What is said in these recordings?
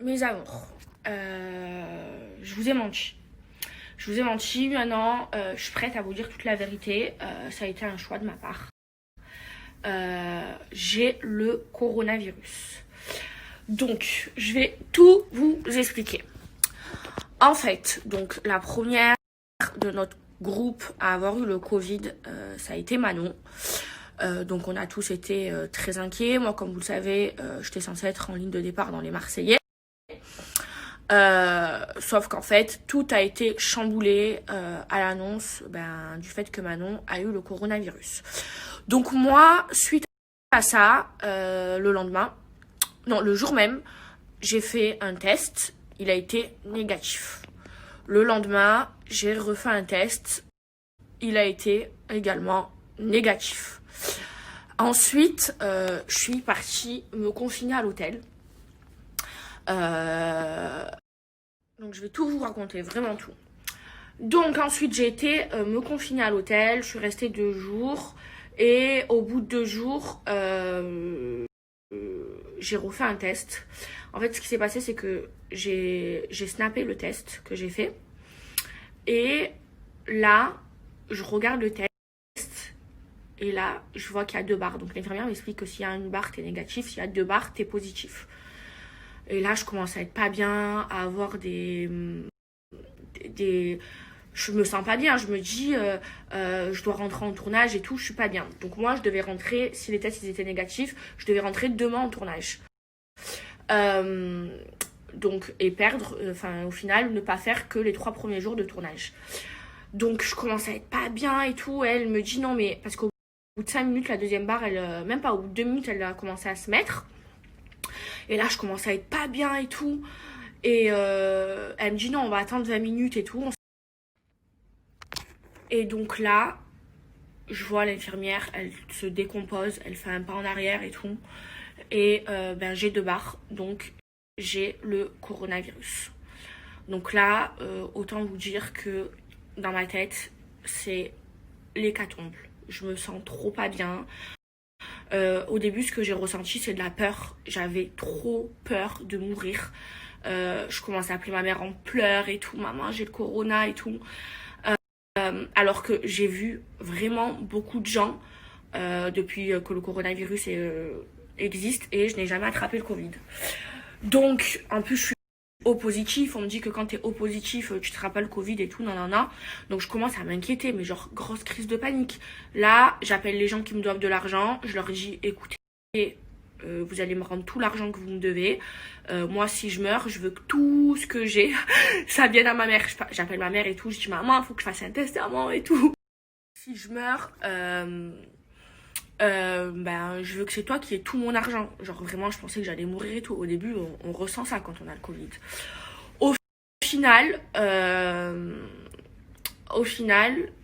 Mes amours, je vous ai menti. Je vous ai menti, maintenant je suis prête à vous dire toute la vérité. Ça a été un choix de ma part. J'ai le coronavirus. Donc, je vais tout vous expliquer. En fait, donc la première de notre groupe à avoir eu le Covid, ça a été Manon. Donc on a tous été très inquiets. Moi, comme vous le savez, j'étais censée être en ligne de départ dans les Marseillais. Sauf qu'en fait, tout a été chamboulé à l'annonce du fait que Manon a eu le coronavirus. Donc moi, suite à ça, le jour même, j'ai fait un test. Il a été négatif. Le lendemain, j'ai refait un test. Il a été également négatif. Ensuite, je suis partie me confiner à l'hôtel. Donc je vais tout vous raconter, vraiment tout. Donc ensuite j'ai été me confiner à l'hôtel, je suis restée 2 jours et au bout de 2 jours j'ai refait un test. En fait ce qui s'est passé c'est que j'ai snappé le test que j'ai fait et là je regarde le test et là je vois qu'il y a 2 barres. Donc l'infirmière m'explique que s'il y a une barre t'es négatif, s'il y a 2 barres t'es positif. Et là, je commence à être pas bien, à avoir je me sens pas bien. Je me dis, je dois rentrer en tournage et tout, je suis pas bien. Donc moi, je devais rentrer, si les tests ils étaient négatifs, je devais rentrer demain en tournage. Donc, et perdre, au final, ne pas faire que les 3 premiers jours de tournage. Donc, je commence à être pas bien et tout. Elle me dit non, mais parce qu'au bout de 5 minutes, la deuxième barre, même pas au bout de 2 minutes, elle a commencé à se mettre. Et là, je commence à être pas bien et tout. Et elle me dit non, on va attendre 20 minutes et tout. Et donc là, je vois l'infirmière, elle se décompose, elle fait un pas en arrière et tout. Et j'ai 2 barres, donc j'ai le coronavirus. Donc là, autant vous dire que dans ma tête, c'est l'hécatombe. Je me sens trop pas bien. Au début, ce que j'ai ressenti, c'est de la peur. J'avais trop peur de mourir. Je commençais à appeler ma mère en pleurs et tout. Maman, j'ai le corona et tout. Alors que j'ai vu vraiment beaucoup de gens depuis que le coronavirus existe et je n'ai jamais attrapé le Covid. Donc, en plus, je suis O positif. On me dit que quand t'es O positif, tu te rappelles le Covid et tout, nanana. Donc, je commence à m'inquiéter, mais genre, grosse crise de panique. Là, j'appelle les gens qui me doivent de l'argent. Je leur dis, écoutez, vous allez me rendre tout l'argent que vous me devez. Moi, si je meurs, je veux que tout ce que j'ai, ça vienne à ma mère. J'appelle ma mère et tout. Je dis, maman, il faut que je fasse un testament et tout. Si je meurs, je veux que c'est toi qui aies tout mon argent. Genre, vraiment, je pensais que j'allais mourir et tout. Au début, on ressent ça quand on a le Covid. Au final,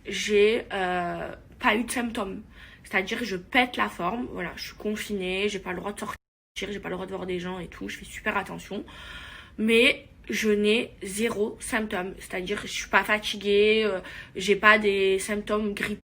j'ai pas eu de symptômes. C'est-à-dire, je pète la forme. Voilà, je suis confinée, j'ai pas le droit de sortir, j'ai pas le droit de voir des gens et tout. Je fais super attention. Mais je n'ai 0 symptômes. C'est-à-dire, je suis pas fatiguée, j'ai pas des symptômes grippaux.